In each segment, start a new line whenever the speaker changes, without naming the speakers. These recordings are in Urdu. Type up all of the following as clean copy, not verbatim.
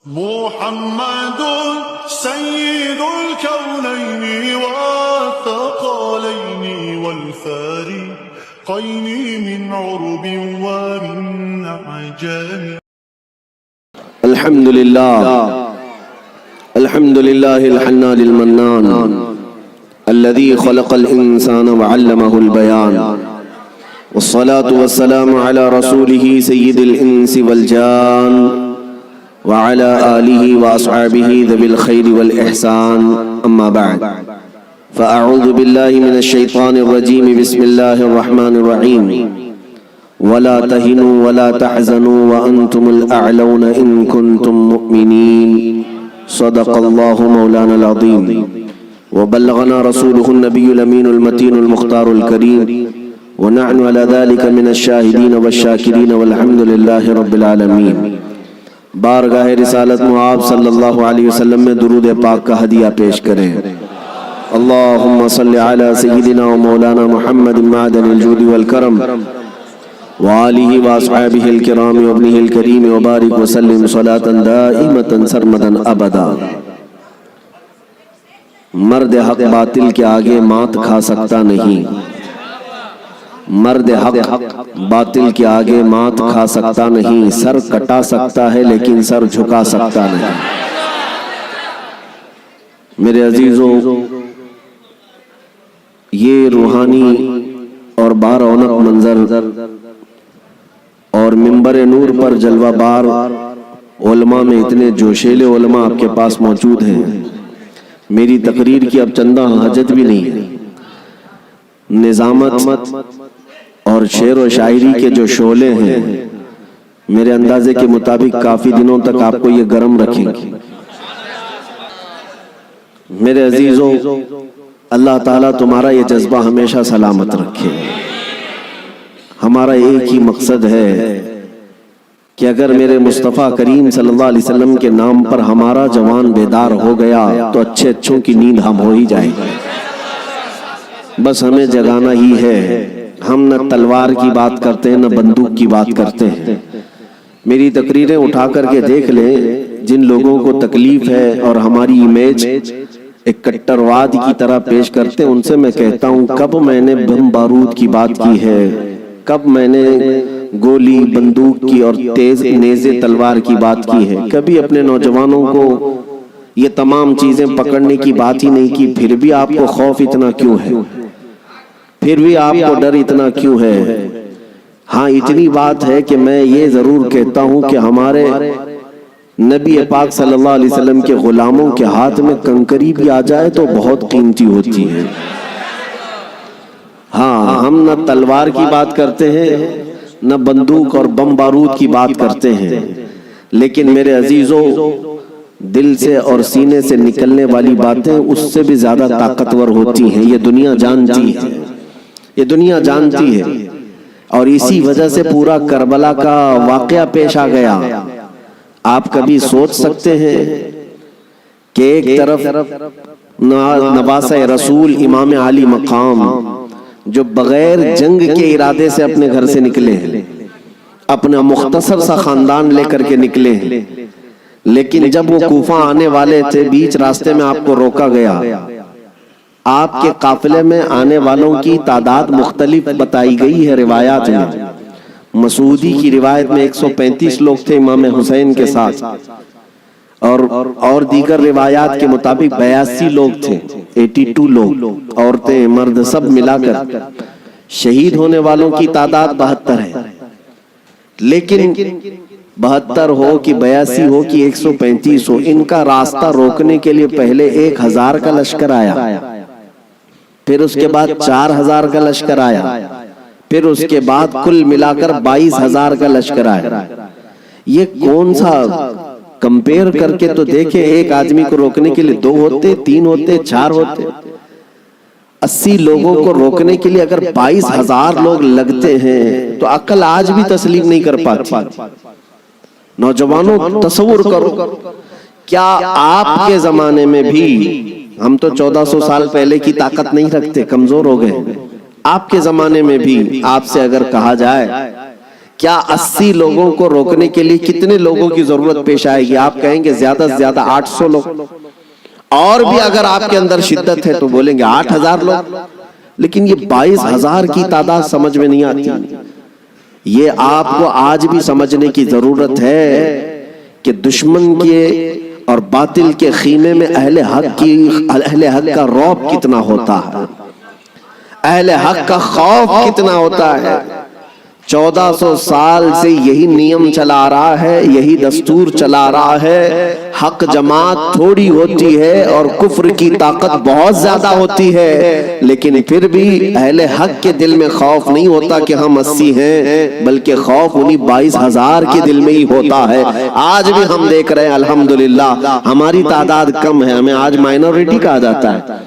محمد سيد الكونين والثقلين والفارقين من عرب ومن عجم.
الحمد لله الحنان المنان الذي خلق الإنسان وعلمه البيان، والصلاة والسلام على رسوله سيد الإنس والجان وعلى آله وأصحابه ذوي الخير والإحسان. أما بعد، فأعوذ بالله من الشيطان الرجيم. بسم الله الرحمن الرحيم. ولا تهنوا ولا تحزنوا وأنتم الأعلون إن كنتم مؤمنين. صدق الله مولانا العظيم وبلغنا رسوله النبي الأمين المتين المختار الكريم، ونحن على ذلك من الشاهدين والشاكرين والحمد لله رب العالمين. بارگاہ رسالت معاب صلی اللہ علیہ وسلم میں درود پاک کا ہدیہ پیش کریں. اللہم صلی علی سیدنا و مولانا محمد معدن الجود والکرم وآلہ واصحابہ الکرام وابنہ الکریم وبارک وسلم صلاة دائمة سرمدا ابدا. مرد حق باطل کے آگے مات کھا سکتا نہیں. مرد حق باطل کے آگے مات کھا سکتا نہیں. سر کٹا سکتا ہے لیکن سر جھکا سکتا نہیں. میرے عزیزوں، یہ روحانی اور بارونق منظر اور منبر نور پر جلوہ بار علماء میں اتنے جوشیلے علماء آپ کے پاس موجود ہیں. میری تقریر کی اب چندہ حاجت بھی نہیں ہے. نظامت اور شعر و شاعری کے جو شعلے ہیں میرے اندازے کے مطابق کافی دنوں تک آپ کو یہ گرم رکھیں گے. میرے عزیزوں، اللہ تعالیٰ تمہارا یہ جذبہ ہمیشہ سلامت رکھے. ہمارا ایک ہی مقصد ہے کہ اگر میرے مصطفیٰ کریم صلی اللہ علیہ وسلم کے نام پر ہمارا جوان بیدار ہو گیا تو اچھے اچھوں کی نیند ہم ہو ہی جائے گی. بس ہمیں جگانا ہی ہے. ہم نہ تلوار کی بات کرتے ہیں نہ بندوق کی بات کرتے ہیں. میری تقریریں اٹھا کر کے دیکھ لیں. جن لوگوں کو تکلیف ہے اور ہماری امیج ایک کٹرواد کی طرح پیش کرتے ہیں، ان سے میں کہتا ہوں کب میں نے بم بارود کی بات کی ہے؟ کب میں نے گولی بندوق کی اور تیز نیزے تلوار کی بات کی ہے؟ کبھی اپنے نوجوانوں کو یہ تمام چیزیں پکڑنے کی بات ہی نہیں کی. پھر بھی آپ کو خوف اتنا کیوں ہے؟ پھر بھی آپ کو ڈر اتنا کیوں ہے؟ ہاں، اتنی بات ہے کہ میں یہ ضرور کہتا ہوں کہ ہمارے نبی پاک صلی اللہ علیہ وسلم کے غلاموں کے ہاتھ میں کنکری بھی آ جائے تو بہت قیمتی ہوتی ہے. ہاں، ہم نہ تلوار کی بات کرتے ہیں نہ بندوق اور بم بارود کی بات کرتے ہیں، لیکن میرے عزیزوں، دل سے اور سینے سے نکلنے والی باتیں اس سے بھی زیادہ طاقتور ہوتی ہیں. یہ دنیا جانتی ہے، یہ دنیا جانتی ہے. اور اسی وجہ سے پورا کربلا کا واقعہ پیش آ گیا. آپ کبھی سوچ سکتے ہیں کہ ایک طرف نواسہ رسول امام عالی مقام جو بغیر جنگ کے ارادے سے اپنے گھر سے نکلے ہیں، اپنا مختصر سا خاندان لے کر کے نکلے ہیں، لیکن جب وہ کوفہ آنے والے تھے بیچ راستے میں آپ کو روکا گیا. آپ کے قافلے میں آنے والوں کی تعداد مختلف بتائی گئی ہے روایات میں. مسعودی کی روایت میں 135 لوگ تھے امام حسین کے ساتھ، اور دیگر روایات کے مطابق 82 لوگ تھے، 82 لوگ، عورتیں مرد سب ملا کر. شہید ہونے والوں کی تعداد 72 ہے. لیکن 72 ہو کہ 82 ہو کہ 135 ہو، ان کا راستہ روکنے کے لیے پہلے 1000 کا لشکر آیا، پھر اس کے بعد 4000 کا لشکر آیا، پھر اس کے بعد کل ملا کر 22000 کا لشکر آیا. یہ کون سا کمپیر کر کے تو دیکھیں، ایک آدمی کو روکنے کے لیے 2 ہوتے، 3 ہوتے، 4 ہوتے. 80 لوگوں کو روکنے کے لیے اگر 22000 لوگ لگتے ہیں تو عقل آج بھی تسلیم نہیں کر پاتی. نوجوانوں تصور کرو، کیا آپ کے زمانے میں بھی، ہم تو 1400 سال پہلے کی طاقت نہیں رکھتے، کمزور ہو گئے، آپ کے زمانے میں بھی آپ سے اگر کہا جائے کیا 80 لوگوں کو روکنے کے لیے کتنے لوگوں کی ضرورت پیش آئے گی؟ آپ کہیں گے زیادہ سے زیادہ 800 لوگ، اور بھی اگر آپ کے اندر شدت ہے تو بولیں گے 8000 لوگ، لیکن یہ 22,000 کی تعداد سمجھ میں نہیں آتی۔ یہ آپ کو آج بھی سمجھنے کی ضرورت ہے کہ دشمن کے اور باطل کے خیمے میں اہل حق کا رعب کتنا ہوتا ہے، اہل حق کا خوف کتنا ہوتا ہے۔ 1400 سال سے یہی نیم چلا رہا ہے، یہی دستور چلا رہا ہے، حق جماعت تھوڑی ہوتی ہے اور کفر کی طاقت بہت زیادہ ہوتی ہے، لیکن پھر بھی اہل حق کے دل میں خوف نہیں ہوتا کہ ہم 80 ہیں، بلکہ خوف انہی 22,000 کے دل میں ہی ہوتا ہے۔ آج بھی ہم دیکھ رہے ہیں الحمدللہ ہماری تعداد کم ہے، ہمیں آج مائنورٹی کہا جاتا ہے،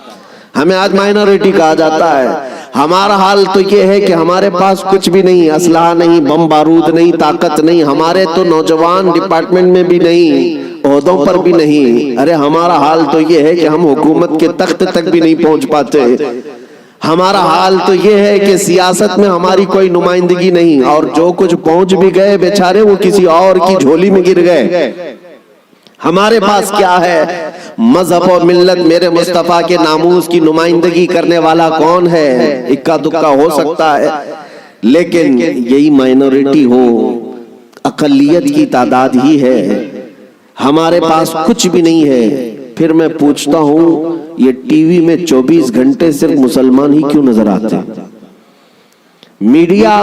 ہمیں آج مائنورٹی کہا جاتا ہے۔ ہمارا حال تو یہ ہے کہ ہمارے پاس کچھ بھی نہیں، اسلحہ نہیں، بم بارود نہیں، طاقت نہیں، ہمارے تو نوجوان ڈپارٹمنٹ میں بھی نہیں، عہدوں پر بھی نہیں۔ ارے ہمارا حال تو یہ ہے کہ ہم حکومت کے تخت تک بھی نہیں پہنچ پاتے۔ ہمارا حال تو یہ ہے کہ سیاست میں ہماری کوئی نمائندگی نہیں، اور جو کچھ پہنچ بھی گئے بیچارے وہ کسی اور کی جھولی میں گر گئے۔ ہمارے پاس کیا ہے؟ مذہب و ملت میرے مصطفیٰ کے ناموس کی نمائندگی کرنے والا کون ہے؟ اکا دکا ہو سکتا ہے، لیکن یہی مائنورٹی ہو، اقلیت کی تعداد ہی ہے۔ ہمارے پاس کچھ بھی نہیں ہے۔ پھر میں پوچھتا ہوں یہ ٹی وی میں 24 گھنٹے صرف مسلمان ہی کیوں نظر آتے ہیں؟ میڈیا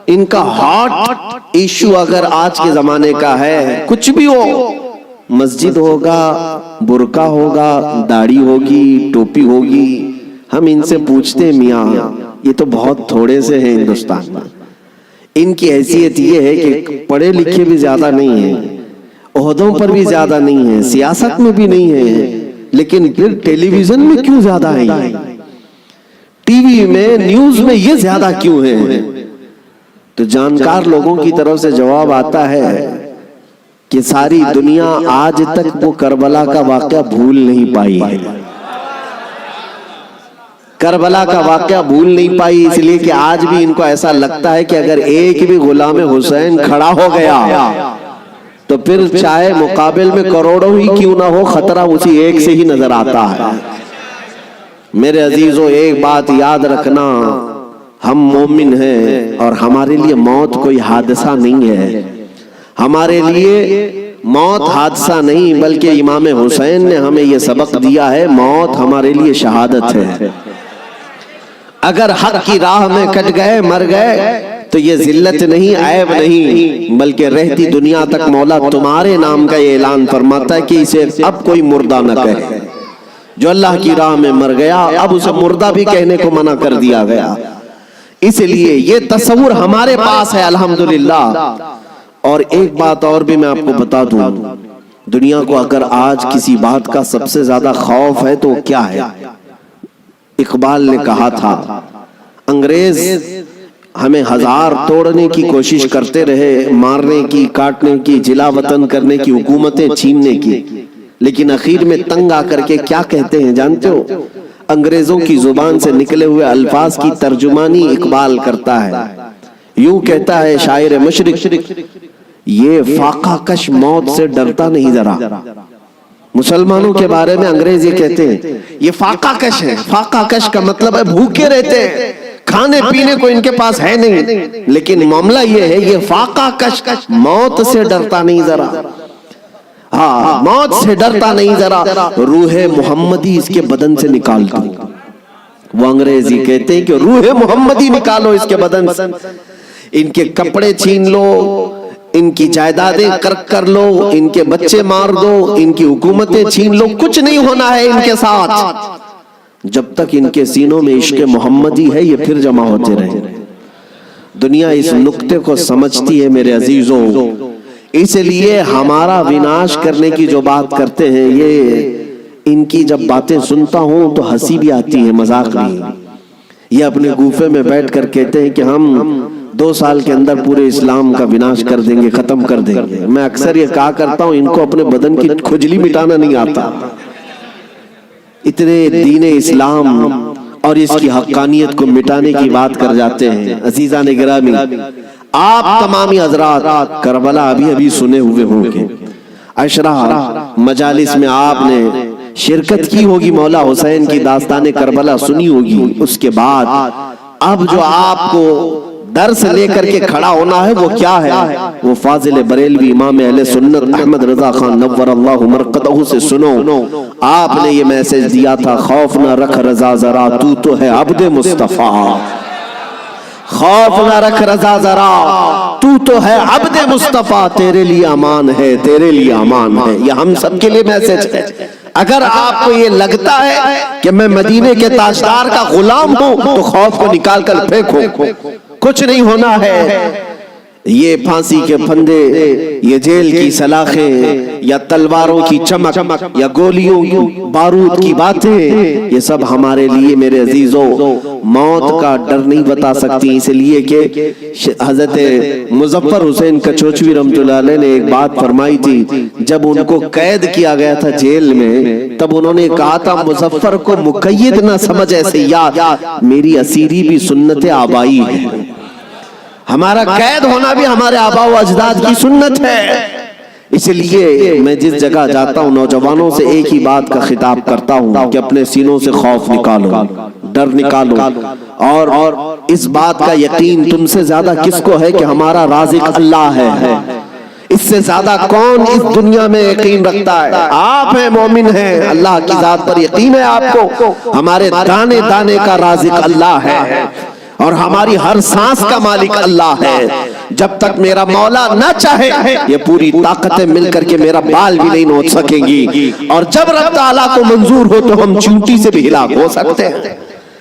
ان کا ہاٹ ایشو اگر آج کے زمانے کا ہے، کچھ بھی ہو، مسجد ہوگا، برقع ہوگا، داڑھی ہوگی، ٹوپی ہوگی، ہم ان سے پوچھتے ہیں میاں یہ تو بہت تھوڑے سے ہیں ہندوستان میں، ان کی حیثیت یہ ہے کہ پڑھے لکھے بھی زیادہ نہیں ہیں، عہدوں پر بھی زیادہ نہیں ہیں، سیاست میں بھی نہیں ہیں، لیکن پھر ٹیلی ویژن میں کیوں زیادہ ہیں؟ ٹی وی میں، نیوز میں یہ زیادہ کیوں ہیں؟ تو جانکار لوگوں کی طرف سے جواب آتا ہے کہ ساری دنیا آج تک وہ کربلا کا واقعہ بھول نہیں پائی ہے، کربلا کا واقعہ بھول نہیں پائی، اس لیے کہ آج بھی ان کو ایسا لگتا ہے کہ اگر ایک بھی غلام حسین کھڑا ہو گیا تو پھر چاہے مقابل میں کروڑوں ہی کیوں نہ ہو، خطرہ اسی ایک سے ہی نظر آتا ہے۔ میرے عزیزو، ایک بات یاد رکھنا، ہم مومن ہیں اور ہمارے لیے موت کوئی حادثہ نہیں ہے، ہمارے لیے موت حادثہ نہیں بلکہ امام حسین نے ہمیں یہ سبق دیا ہے، موت ہمارے لیے شہادت ہے۔ اگر حق کی راہ میں کٹ گئے، مر گئے، تو یہ ذلت نہیں، عیب نہیں، بلکہ رہتی دنیا تک مولا تمہارے نام کا یہ اعلان فرماتا ہے کہ اسے اب کوئی مردہ نہ کہے۔ جو اللہ کی راہ میں مر گیا اب اسے مردہ بھی کہنے کو منع کر دیا گیا۔ اس لیے یہ تصور ہمارے پاس ہے الحمدللہ۔ اور ایک بات اور بھی میں آپ کو بتا دوں، دنیا کو اگر آج کسی بات کا سب سے زیادہ خوف ہے تو کیا ہے؟ اقبال نے کہا تھا انگریز ہمیں ہزار توڑنے کی کوشش کرتے رہے، مارنے کی، کاٹنے کی، جلا وطن کرنے کی، حکومتیں چھیننے کی، لیکن اخیر میں تنگ آ کر کے کیا کہتے ہیں جانتے ہو؟ انگریزوں کی زبان سے نکلے ہوئے الفاظ کی ترجمانی اقبال کرتا ہے، یوں کہتا ہے شاعر مشرق، یہ فاقہ کش موت سے ڈرتا نہیں ذرا۔ مسلمانوں کے بارے میں انگریز یہ کہتے ہیں یہ فاقہ کش ہے۔ فاقہ کش کا مطلب ہے بھوکے رہتے ہیں، کھانے پینے کو ان کے پاس ہے نہیں، لیکن معاملہ یہ ہے یہ فاقہ کش موت سے ڈرتا نہیں ذرا۔ ہاں، موت سے ڈرتا نہیں ذرا، روح محمدی اس کے بدن سے نکال دو۔ وہ انگریزی کہتے ہیں کہ روح محمدی نکالو اس کے بدن سے، ان کے کپڑے چھین لو، ان کی جائیدادیں کرک کر لو، ان کے بچے مار دو، ان کی حکومتیں چھین لو، کچھ نہیں ہونا ہے ان کے ساتھ جب تک ان کے سینوں میں عشق محمدی ہے، یہ پھر جمع ہوتے رہے۔ دنیا اس نقطے کو سمجھتی ہے میرے عزیزوں، اس لیے ہمارا وناش کرنے کی جو بات کرتے ہیں، یہ ان کی جب باتیں سنتا ہوں تو ہنسی بھی آتی ہے، مذاق بھی۔ یہ اپنے گوفے میں بیٹھ کر کہتے ہیں کہ ہم 2 سال کے اندر پورے اسلام کا وناش کر دیں گے، ختم کر دیں گے۔ میں اکثر یہ کہا کرتا ہوں ان کو اپنے بدن کی کھجلی مٹانا نہیں آتا، اتنے دین اسلام اور اس کی حقانیت کو مٹانے کی بات کر جاتے ہیں۔ عزیزان گرامی، آپ تمامی حضرات کربلا ابھی ابھی سنے ہوئے ہوں گے، عشرہ مجالس میں آپ نے شرکت کی ہوگی، مولا حسین کی داستان کربلا سنی ہوگی۔ اس کے بعد اب جو آپ کو درس لے کر کے کھڑا ہونا ہے وہ کیا ہے؟ وہ فاضل بریلوی امام اہل سنت احمد رضا خان نور اللہ مرقدہ سے سنو۔ آپ نے یہ میسج دیا تھا، خوف نہ رکھ رضا ذرا تو تو ہے عبد مصطفیٰ، خوف نہ رکھ رضا ذرا تو تو ہے عبد مصطفیٰ، تیرے لیے امان ہے، تیرے لیے امان ہے۔ یہ ہم سب کے لیے میسج ہے۔ اگر آپ کو یہ لگتا ہے کہ میں مدینے کے تاجدار کا غلام ہوں تو خوف کو نکال کر پھینکو، کچھ نہیں ہونا ہے۔ یہ پھانسی کے پھندے، یہ جیل کی سلاخیں، یا تلواروں کی چمک، یا گولیوں بارود کی باتیں، یہ سب ہمارے لیے میرے عزیزوں موت کا ڈر نہیں بتا سکتی۔ اس لیے کہ حضرت مظفر حسین کچوچوی رحمۃ اللہ علیہ نے ایک بات فرمائی تھی، جب ان کو قید کیا گیا تھا جیل میں، تب انہوں نے کہا تھا مظفر کو مقید نہ سمجھ اے سیاد، میری اسیری بھی سنت آبائی ہے۔ ہمارا قید ہونا بھی ہمارے آبا و اجداد کی سنت ہے۔ اس لیے میں جس جگہ جاتا ہوں نوجوانوں سے ایک ہی بات کا خطاب کرتا ہوں کہ اپنے سینوں سے خوف نکالو، ڈر نکالو، اور اس بات کا یقین تم سے زیادہ کس کو ہے کہ ہمارا رازق اللہ ہے۔ اس سے زیادہ کون اس دنیا میں یقین رکھتا ہے؟ آپ ہیں، مومن ہیں، اللہ کی ذات پر یقین ہے آپ کو، ہمارے دانے دانے کا رازق اللہ ہے، اور ہماری ہر سانس کا مالک اللہ ہے۔ جب تک میرا مولا نہ چاہے یہ پوری طاقتیں مل کر کے میرا بال بھی نہیں نوچ سکیں گی، اور جب رب تعالیٰ کو منظور ہو تو ہم چونٹی سے بھی ہلاک ہو سکتے ہیں۔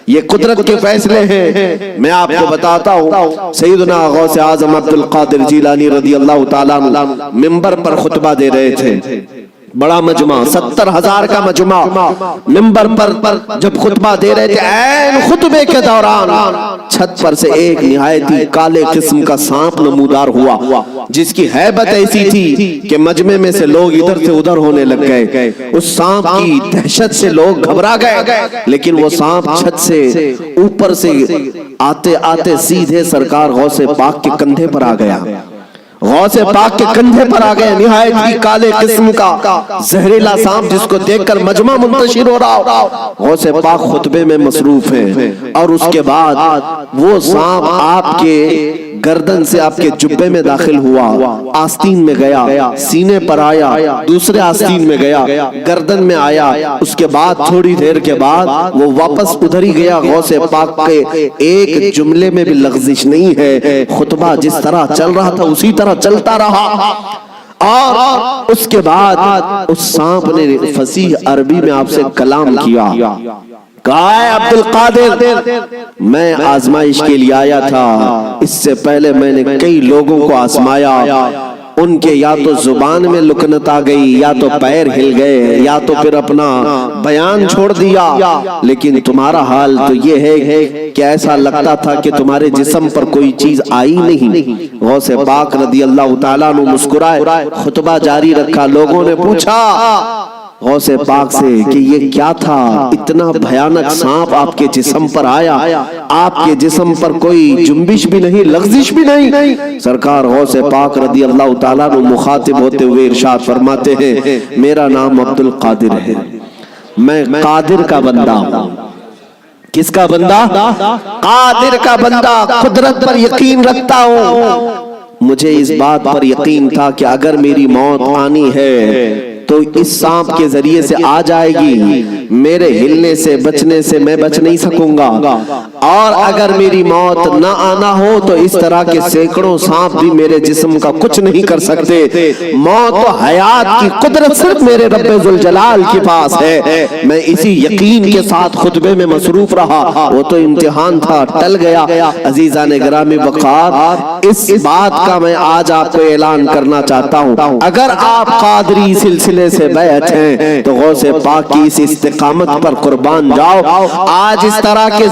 یہ قدرت کے فیصلے ہیں۔ میں آپ کو بتاتا ہوں، سیدنا غوث اعظم عبد القادر جیلانی رضی اللہ تعالیٰ عنہ منبر پر خطبہ دے رہے تھے، بڑا مجمع، 70,000 کا مجمع، منبر پر جب خطبہ دے رہے تھے، عین خطبے کے دوران چھت پر سے ایک نہایت ہی کالے قسم کا سانپ نمودار ہوا، جس کی ہیبت ایسی تھی کہ مجمع میں سے لوگ ادھر سے ادھر ہونے لگ گئے۔ اس سانپ کی دہشت سے لوگ گھبرا گئے، لیکن وہ سانپ چھت سے اوپر سے آتے آتے سیدھے سرکار غوث پاک کے کندھے پر آ گیا۔ غوث پاک کے کندھے پر آ گئے، نہایت ہی کالے قسم کا زہریلا سانپ، جس کو دیکھ کر مجمع منتشر ہو رہا۔ غوث پاک خطبے میں مصروف ہیں، اور اس کے بعد وہ سانپ آپ کے گردن سے آپ کے جبے میں داخل ہوا، آستین میں گیا، سینے پر آیا، دوسرے آستین میں گیا، گردن میں آیا۔ اس کے بعد تھوڑی دیر کے بعد وہ واپس ادھر ہی گیا۔ غوث پاک کے ایک جملے میں بھی لغزش نہیں ہے، خطبہ جس طرح چل رہا تھا اسی طرح چلتا رہا۔ اور اس کے بعد اس سانپ نے فصیح عربی میں آپ سے کلام کیا، کہا ہے عبد القادر، میں آزمائش کے لیے آیا تھا، اس سے پہلے میں نے کئی لوگوں کو آزمایا، ان کے یا تو زبان میں لکنت آ گئی، یا تو پیر ہل گئے، یا تو پھر اپنا بیان چھوڑ دیا، لیکن تمہارا حال تو یہ ہے کہ ایسا لگتا تھا کہ تمہارے جسم پر کوئی چیز آئی نہیں۔ غوث پاک رضی اللہ تعالیٰ عنہ مسکرائے، خطبہ جاری رکھا۔ لوگوں نے پوچھا غوث پاک سے کہ یہ کیا تھا، اتنا بھیانک سانپ آپ کے جسم پر آیا، آپ کے جسم پر کوئی جنبش بھی نہیں، لغزش بھی نہیں۔ سرکار غوث پاک رضی اللہ تعالیٰ عنہ مخاطب ہوتے ہوئے ارشاد فرماتے ہیں، میرا نام عبد القادر ہے، میں قادر کا بندہ ہوں۔ کس کا بندہ؟ قادر کا بندہ، قدرت پر یقین رکھتا ہوں۔ مجھے اس بات پر یقین تھا کہ اگر میری موت آنی ہے تو اس سانپ کے ذریعے سے آ جائے گی، میرے ہلنے سے بچنے سے میں بچ نہیں سکوں گا، اور اگر میری موت نہ آنا ہو تو اس طرح کے سینکڑوں سانپ بھی میرے جسم کا کچھ نہیں کر سکتے۔ موت و حیات کی قدرت صرف میرے رب ذوالجلال کے پاس ہے۔ میں اسی یقین کے ساتھ خطبے میں مصروف رہا، وہ تو امتحان تھا، ٹل گیا۔ عزیزان گرامی وقار، اس بات کا میں آج آپ کو اعلان کرنا چاہتا ہوں، اگر آپ قادری سلسلے سے بیعت ہیں تو غوث پاک کی اس استقامت پر قربان جاؤ۔ آج اس طرح کے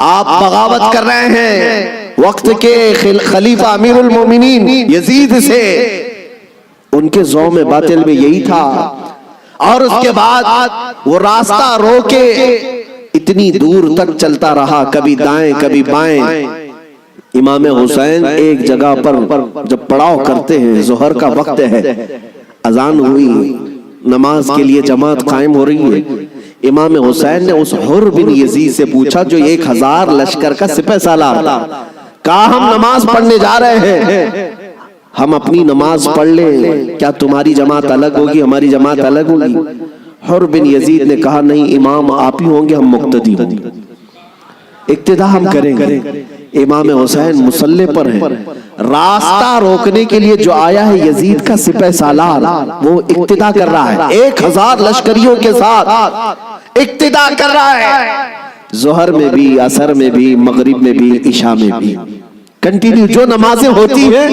آپ بغاوت کر رہے ہیں وقت کے خلیفہ امیر المومنین یزید سے، ان کے ذوق میں باطل میں یہی تھا، اور اس کے بعد وہ راستہ رو کے اتنی دور تک چلتا رہا، کبھی دائیں کبھی بائیں۔ امام حسین ایک جگہ پر جب پڑاؤ کرتے ہیں، ظہر کا وقت ہے، اذان ہوئی، نماز کے لیے جماعت قائم ہو رہی ہے، امام حسین نے اس حر بن یزید سے پوچھا جو 1000 لشکر کا سپہ سالار تھا، کہا ہم نماز پڑھنے جا رہے ہیں، ہم اپنی نماز پڑھ لیں، کیا تمہاری جماعت الگ ہوگی ہماری جماعت الگ ہوگی؟ حر بن یزید نے کہا نہیں، امام آپ ہی ہوں گے، ہم مقتدی ہوں گے، اقتداء ہم کریں گے۔ امام حسین مصلی پر ہیں، راستہ روکنے کے لیے جو آیا ہے یزید کا سپہ سالار، وہ اقتداء کر رہا ہے، 1000 لشکریوں کے ساتھ اقتداء کر رہا ہے، ظہر میں بھی، عصر میں بھی، مغرب میں بھی، عشاء میں بھی، کنٹینیو جو نمازیں ہوتی ہیں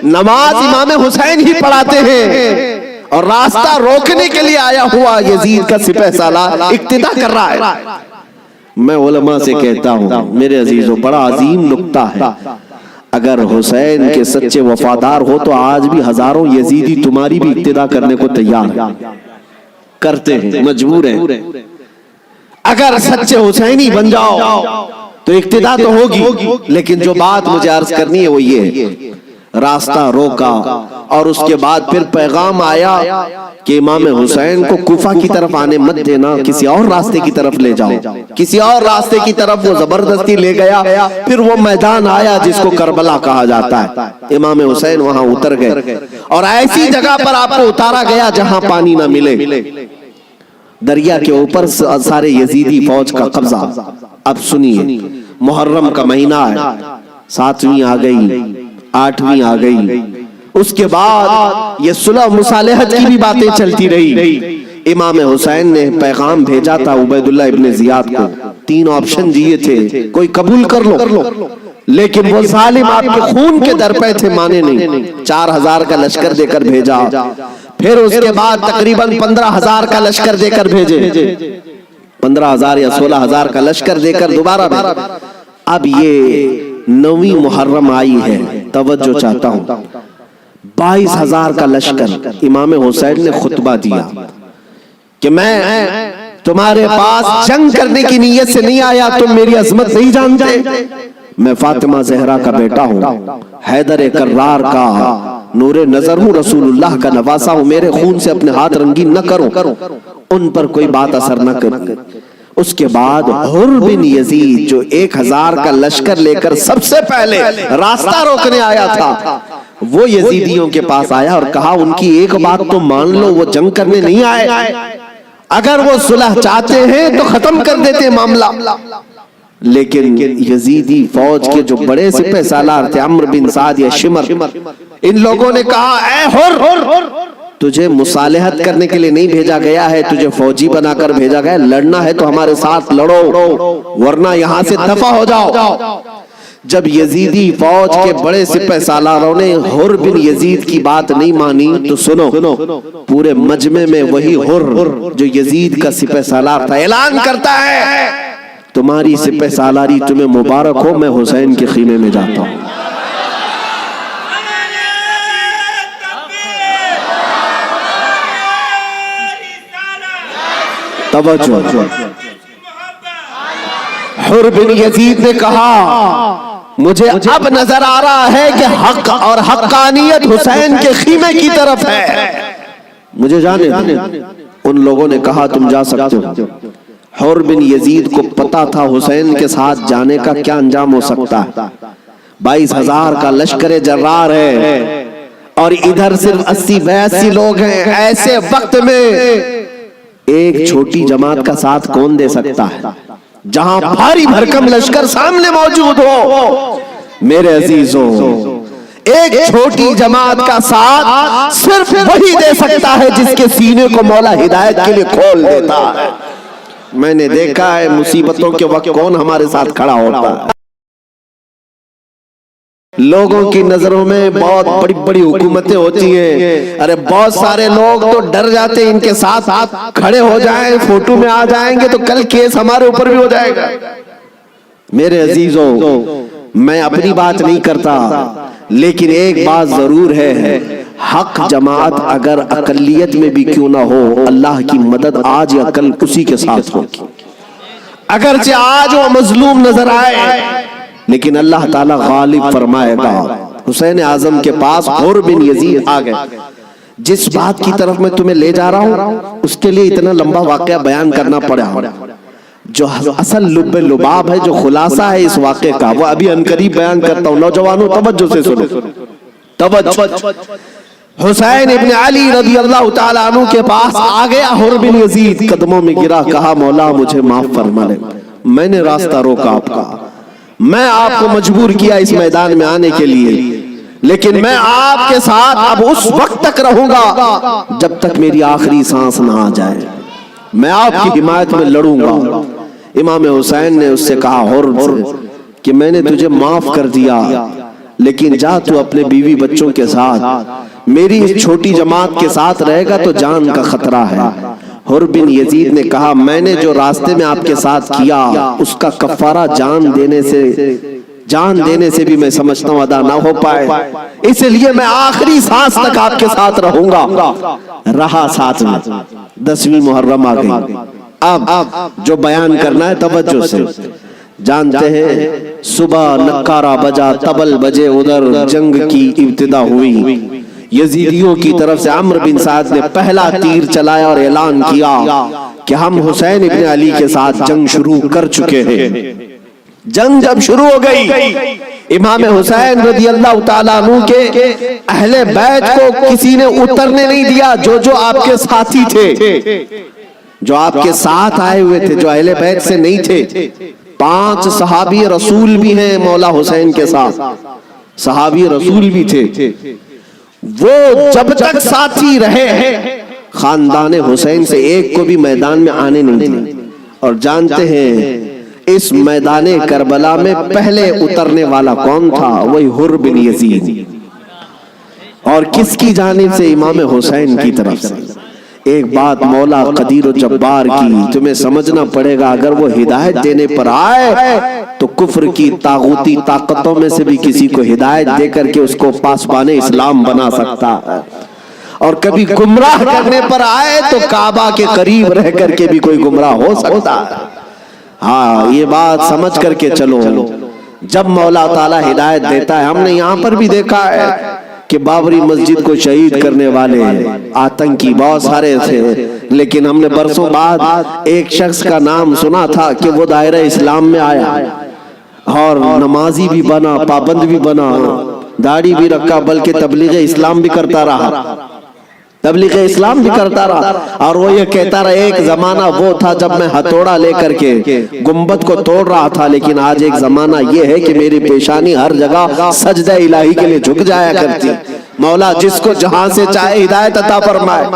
نماز امام حسین ہی پڑھاتے ہیں، اور راستہ روکنے کے لیے آیا ہوا یزید کا سپہ سالار اقتداء کر رہا ہے۔ میں علماء سے کہتا ہوں میرے عزیزوں، بڑا عظیم نکتہ ہے، اگر حسین کے سچے وفادار ہو تو آج بھی ہزاروں یزیدی تمہاری بھی اقتداء کرنے کو تیار ہیں، کرتے ہیں، مجبور ہیں۔ اگر سچے حسینی بن جاؤ تو اقتداء تو ہوگی، لیکن جو بات مجھے عرض کرنی ہے وہ یہ ہے، راستہ روکا اور اس کے بعد پھر پیغام آیا کہ امام حسین کو کوفہ کی طرف آنے مت دینا، کسی اور راستے کی طرف لے جاؤ، کسی اور راستے کی طرف وہ زبردستی لے گیا۔ پھر وہ میدان آیا جس کو کربلا کہا جاتا ہے، امام حسین وہاں اتر گئے اور ایسی جگہ پر آپ کو اتارا گیا جہاں پانی نہ ملے، دریا کے اوپر سارے یزیدی فوج کا قبضہ۔ اب سنیے، محرم کا مہینہ ہے، 7ویں آ گئی، 8ویں آ گئی، اس کے بعد یہ صلح مصالحت کی بھی باتیں چلتی رہی۔ امام حسین نے پیغام بھیجا تھا عبید اللہ ابن زیاد کو، 3 آپشن دیے تھے، کوئی قبول کر لو، لیکن وہ ظالم آپ کے خون کے در پہ تھے، مانے نہیں، 4000 کا لشکر دے کر بھیجا، پھر اس کے بعد تقریباً 15000 کا لشکر دے کر بھیجے، 15000 یا 16000 کا لشکر دے کر دوبارہ بھیجا۔ اب یہ 9ویں محرم آئی ہے، توجہ چاہتا ہوں، 22000 کا لشکر، امام حسین نے خطبہ دیا کہ میں تمہارے پاس جنگ کرنے کی نیت سے نہیں آیا، تم میری عظمت نہیں جانتے، میں فاطمہ زہرا کا بیٹا ہوں، حیدر کرار کا نور نظر ہوں، رسول اللہ کا نواسا ہوں، میرے خون سے اپنے ہاتھ رنگین نہ کرو، ان پر کوئی بات اثر نہ کرے۔ اس کے بعد حر بن یزید جو 1000 کا لشکر لے کر سب سے پہلے راستہ روکنے آیا تھا، وہ یزیدیوں کے پاس آیا اور کہا ان کی ایک بات تو مان لو، وہ جنگ کرنے نہیں آئے، اگر وہ صلح چاہتے ہیں تو ختم کر دیتے معاملہ۔ لیکن یزیدی فوج کے جو بڑے سپہ سالار تھے، عمرو بن سعد یا شمر، ان لوگوں نے کہا اے حر، تجھے مصالحت کرنے کے لیے نہیں بھیجا گیا ہے، تجھے فوجی بنا کر بھیجا گیا ہے، لڑنا ہے تو ہمارے ساتھ لڑو ورنہ یہاں سے دفع ہو جاؤ۔ جب یزیدی فوج کے بڑے سپہ سالاروں نے حر بن یزید کی بات نہیں مانی تو سنو، پورے مجمع میں وہی حر جو یزید کا سپہ سالار تھا اعلان کرتا ہے تمہاری سپہ سالاری تمہیں مبارک ہو، میں حسین کے خیمے میں جاتا ہوں۔ توجہ، حر بن یزید نے کہا مجھے اب نظر آ رہا ہے کہ حق اور حقانیت حسین کے خیمے کی طرف ہے، مجھے جانے دیں۔ ان لوگوں نے کہا تم جا سکتے ہو۔ حر بن یزید کو پتا تھا حسین کے ساتھ جانے کا کیا انجام ہو سکتا ہے، 22000 کا لشکر جرار ہے اور ادھر صرف 80-82 لوگ ہیں، ایسے وقت میں ایک چھوٹی جماعت کا ساتھ کون دے سکتا ہے جہاں بھاری بھرکم لشکر سامنے موجود ہو؟ میرے عزیزوں، ایک چھوٹی جماعت کا ساتھ صرف وہی دے سکتا ہے جس کے سینے کو مولا ہدایت کے لیے کھول دیتا ہے۔ میں نے دیکھا ہے مصیبتوں کے وقت کون ہمارے ساتھ کھڑا ہوتا ہے۔ لوگوں کی نظروں میں بہت بڑی بڑی حکومتیں ہوتی ہیں، ارے بہت سارے لوگ تو ڈر جاتے ہیں ان کے ساتھ کھڑے ہو جائیں، فوٹو میں آ جائیں گے تو کل کیس ہمارے اوپر بھی ہو جائے گا۔ میرے عزیزوں، میں اپنی بات نہیں کرتا، لیکن ایک بات ضرور ہے، حق جماعت اگر اقلیت میں بھی کیوں نہ ہو، اللہ کی مدد آج یا کل اسی کے ساتھ ہوگی۔ اگرچہ آج وہ مظلوم نظر آئے، لیکن اللہ تعالیٰ غالب فرمائے گا۔ حسین اعظم کے پاس حر بن یزید آ گئے۔ جس بات کی طرف میں تمہیں لے جا رہا ہوں اس کے لیے اتنا لمبا واقعہ بیان کرنا پڑا، جو اصل لب لباب ہے، جو خلاصہ ہے اس واقعے کا، وہ ابھی عنقریب بیان کرتا ہوں۔ نوجوانوں توجہ سے سنو، توجہ۔ حسین ابن علی رضی اللہ تعالیٰ عنہ کے پاس آ گیا حر بن یزید، قدموں میں گرا، کہا مولا مجھے معاف فرما لے، میں نے راستہ روکا آپ کا، میں آپ کو مجبور کیا اس میدان میں آنے کے لیے، لیکن میں آپ کے ساتھ اب اس وقت تک رہوں گا جب تک میری آخری سانس نہ آ جائے، میں آپ کی حمایت میں لڑوں گا۔ امام حسین نے اس سے کہا حر کہ میں نے تجھے معاف کر دیا، لیکن جا تو اپنے بیوی بچوں کے ساتھ، میری اس چھوٹی جماعت کے ساتھ رہے گا تو جان کا خطرہ ہے۔ حر بن یزید نے کہا میں نے جو راستے میں آپ کے ساتھ کیا اس کا کفارہ جان دینے سے بھی میں سمجھتا ہوں ادا نہ ہو پائے، اس لیے میں آخری سانس تک آپ کے ساتھ رہوں گا۔ رہا ساتھ میں۔ 10ویں محرم آ گئی۔ اب جو بیان کرنا ہے توجہ سے جانتے ہیں، صبح نکارہ بجا، طبل بجے، ادھر جنگ کی ابتدا ہوئی۔ یزیدیوں کی طرف سے عمرو بن سعد نے پہلا تیر چلایا اور اعلان کیا کہ ہم حسین ابن علی کے ساتھ جنگ شروع کر چکے ہیں۔ جنگ جب شروع ہو گئی، امام حسین رضی اللہ تعالیٰ عنہ کے اہل بیت کو کسی نے اترنے نہیں دیا، جو آپ کے ساتھی تھے، جو آپ کے ساتھ آئے ہوئے تھے، جو اہل بیت سے نہیں تھے۔ 5 صحابی رسول بھی ہیں مولا حسین کے ساتھ، صحابی رسول بھی تھے، وہ جب تک ساتھی رہے خاندان حسین سے ایک کو بھی میدان میں آنے نہیں دیا۔ اور جانتے ہیں اس میدان کربلا میں پہلے اترنے والا کون تھا؟ وہی حر بن یزید، اور کس کی جانب سے؟ امام حسین کی طرف سے۔ ایک بات مولا قدیر و جبار کی تمہیں سمجھنا پڑے گا، اگر وہ ہدایت دینے پر آئے تو کفر کی طاغوتی طاقتوں میں سے بھی کسی کو ہدایت دے کر کے اس کو پاسبان اسلام بنا سکتا ہے، اور کبھی گمراہ کرنے پر آئے تو کعبہ کے قریب رہ کر کے بھی کوئی گمراہ ہو سکتا ہے۔ ہاں، یہ بات سمجھ کر کے چلو، جب مولا تعالیٰ ہدایت دیتا ہے، ہم نے یہاں پر بھی دیکھا ہے کہ بابری مسجد کو شہید کرنے والے آتنکی بہت سارے تھے، لیکن ہم نے برسوں بعد ایک شخص کا نام سنا تھا کہ وہ دائرہ اسلام میں آیا اور نمازی بھی بنا، پابند بھی بنا، داڑھی بھی رکھا، بلکہ تبلیغ اسلام بھی کرتا رہا، تبلیغ اسلام بھی کرتا رہا، اور وہ یہ کہتا رہا ایک زمانہ وہ تھا جب میں ہتھوڑا لے کر کے گنبد کو توڑ رہا تھا، لیکن آج ایک زمانہ یہ ہے کہ میری پیشانی ہر جگہ سجدہ الہی کے لیے جھک جایا کرتی۔ مولا جس کو جہاں سے چاہے ہدایت عطا فرمائے۔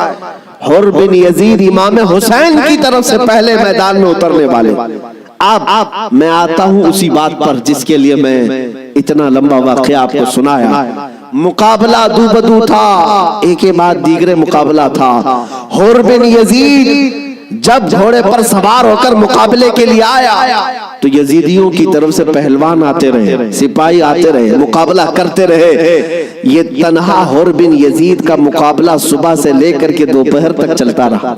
حر بن یزید امام حسین کی طرف سے پہلے میدان میں اترنے والے۔ اب میں آتا ہوں اسی بات پر جس کے لیے میں اتنا لمبا واقعہ آپ کو سنایا۔ مقابلہ دو بدو تھا، ایک کے بعد دیگرے مقابلہ تھا۔ حر بن یزید جب گھوڑے پر سوار ہو کر مقابلے کے لیے آیا تو یزیدیوں کی طرف سے پہلوان آتے رہے، سپاہی آتے رہے، مقابلہ کرتے رہے۔ یہ تنہا حر بن یزید کا مقابلہ صبح سے لے کر کے دوپہر تک چلتا رہا۔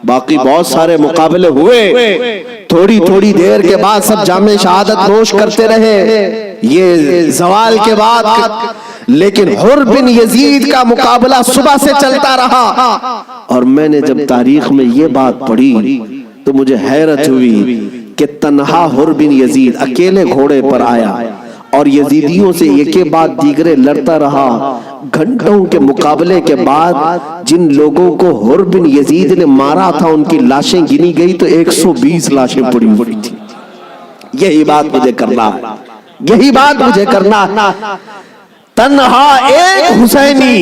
باقی بہت سارے مقابلے ہوئے، تھوڑی تھوڑی دیر کے بعد سب جام شہادت نوش کرتے رہے، یہ زوال کے بعد، لیکن حر بن یزید کا مقابلہ صبح سے چلتا رہا۔ اور میں نے جب تاریخ میں یہ بات پڑھی تو مجھے حیرت ہوئی کہ تنہا حر بن یزید اکیلے گھوڑے پر آیا اور یزیدیوں سے ایک کے بعد دیگرے لڑتا رہا۔ گھنٹوں کے مقابلے کے بعد جن لوگوں کو حر بن یزید نے مارا تھا ان کی لاشیں گنی گئی تو 120 لاشیں پڑی ہوئی تھی۔ یہی بات مجھے کرنا ہے، یہی بات مجھے کرنا ہے۔ تنہا ایک حسینی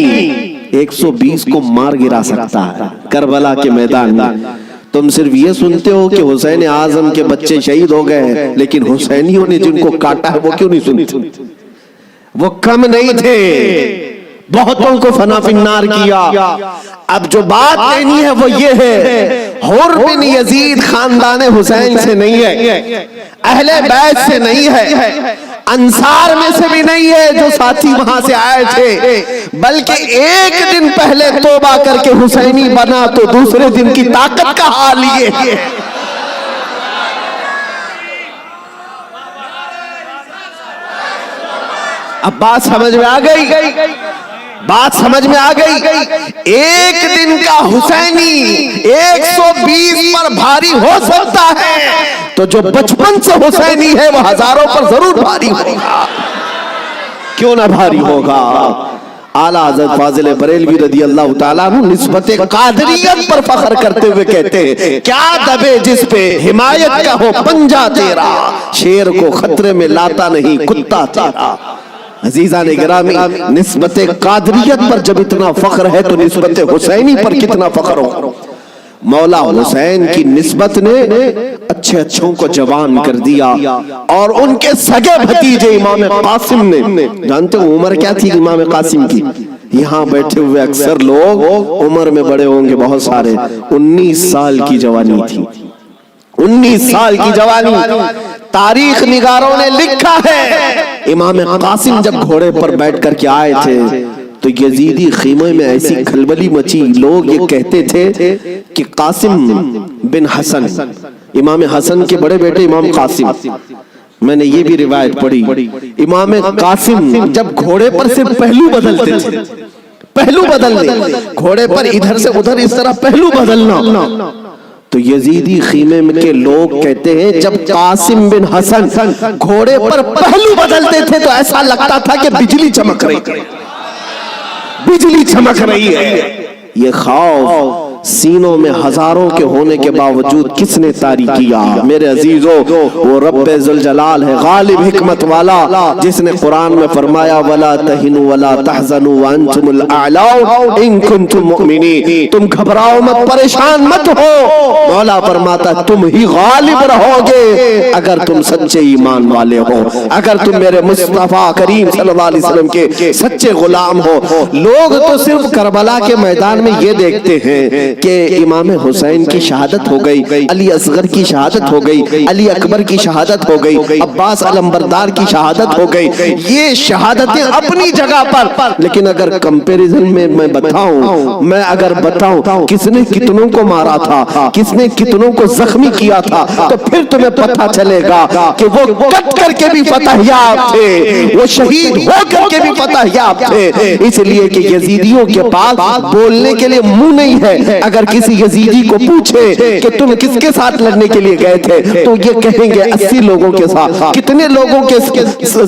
120 کو مار گرا سکتا ہے کربلا کے میدان میں۔ تم صرف یہ سنتے ہو کہ حسین اعظم کے بچے شہید ہو گئے، لیکن حسینیوں نے جن کو کاٹا ہے وہ کیوں نہیں سنتے؟ وہ کم نہیں تھے، بہتوں کو فنا فی النار کیا۔ اب جو بات کہنی ہے وہ یہ ہے، حر بن یزید خاندان حسین سے نہیں ہے، اہل بیت سے نہیں ہے، انصار میں سے بھی نہیں ہے جو ساتھی وہاں سے آئے تھے، بلکہ ایک دن پہلے توبہ کر کے حسینی بنا تو دوسرے دن کی طاقت کا حال یہ ہے۔ اب بات سمجھ میں آ گئی، بات سمجھ میں آ گئی۔ ایک دن کا حسینی 120 پر بھاری ہو سکتا ہے، تو جو بچپن سے حسینی ہے وہ ہزاروں پر ضرور بھاری ہوگا۔ کیوں نہ بھاری ہوگا؟ اعلیٰ حضرت فاضل بریلوی رضی اللہ تعالیٰ عنہ نسبت قادریت پر فخر کرتے ہوئے کہتے ہیں، کیا دبے جس پہ حمایت کا ہو پنجہ تیرا، شیر کو خطرے میں لاتا نہیں کتا تیرا۔ عزیزان گرامی، نسبت قادریت پر جب اتنا فخر ہے تو نسبت حسینی پر کتنا فخر ہو۔ مولا حسین کی نسبت نے اچھے اچھوں کو جوان کر دیا، اور ان کے سگے بھتیجے امام قاسم نے، جانتے ہو عمر کیا تھی امام قاسم کی؟ یہاں بیٹھے ہوئے اکثر لوگ عمر میں بڑے ہوں گے بہت سارے، 19 سال کی جوانی تھی، 19 سال کی جوانی۔ تاریخ نگاروں نے لکھا ہے امام قاسم جب گھوڑے پر بیٹھ کر کے آئے تھے تو یزیدی خیمے میں ایسی کھلبلی مچی، لوگ یہ کہتے تھے کہ قاسم بن حسن، امام حسن کے بڑے بیٹے امام قاسم، میں نے یہ بھی روایت پڑھی، امام قاسم جب گھوڑے پر سے پہلو بدلتے تھے، پہلو بدلنے، گھوڑے پر ادھر سے ادھر اس طرح پہلو بدلنا، تو یزیدی خیمے کے لوگ کہتے ہیں جب قاسم بن حسن گھوڑے پر پہلو بدلتے تھے تو ایسا لگتا تھا کہ بجلی چمک رہی ہے، بجلی چمک رہی ہے۔ یہ خوف سینوں میں ہزاروں کے ہونے کے باوجود کس نے طاری کیا؟ میرے عزیزو، وہ رب ذوالجلال ہے، غالب حکمت والا، جس نے قرآن میں فرمایا وَلَا تَهِنُوا وَلَا تَحْزَنُوا وَأَنْتُمُ الْأَعْلَوْنَ إِن كُنتُم مُؤْمِنِينَ، تم گھبراؤ مت، پریشان مت ہو، مولا فرماتا تم ہی غالب رہو گے اگر تم سچے ایمان والے ہو، اگر تم میرے مصطفیٰ کریم صلی اللہ علیہ وسلم کے سچے غلام ہو۔ لوگ تو صرف کربلا کے میدان میں یہ دیکھتے ہیں کہ امام حسین کی شہادت ہو گئی، علی اصغر کی شہادت ہو گئی، علی اکبر کی شہادت ہو گئی، عباس علمبردار کی شہادت ہو گئی، یہ شہادتیں اپنی جگہ پر، لیکن اگر کمپیریزن میں میں اگر بتاؤں کس نے کتنوں کو مارا تھا، کس نے کتنوں کو زخمی کیا تھا، تو پھر تمہیں پتہ چلے گا کہ وہ کٹ کر کے بھی فتح یاب تھے، وہ شہید ہو کر کے بھی فتح یاب تھے، اس لیے کہ یزیدیوں کے پاس بولنے کے لیے منہ نہیں ہے۔ اگر کسی یزیدی کو پوچھے کہ تم کس کے ساتھ لڑنے کے لیے گئے تھے تو یہ کہیں گے 80 لوگوں کے ساتھ۔ کتنے لوگوں کے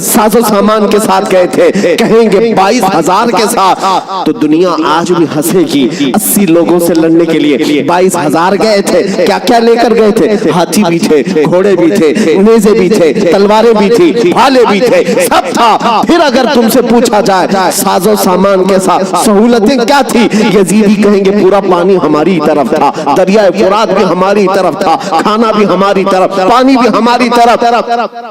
ساز و سامان کے ساتھ گئے تھے؟ کہیں گے 22,000 کے ساتھ۔ تو دنیا آج بھی ہنسے گی، 80 لوگوں سے لڑنے کے لیے 22,000 گئے تھے، کیا کیا لے کر گئے تھے؟ ہاتھی بھی تھے، گھوڑے بھی تھے، نیزے بھی تھے، تلواریں بھی تھی، بھالے بھی تھے، سب تھا۔ پھر اگر تم سے پوچھا جائے ساز و سامان کے ساتھ سہولتیں کیا تھی، یزیدی کہیں گے پورا پانی ہماری طرف تھا، دریائے فرات بھی ہماری طرف تھا، کھانا بھی ہماری طرف، پانی بھی ہماری طرف۔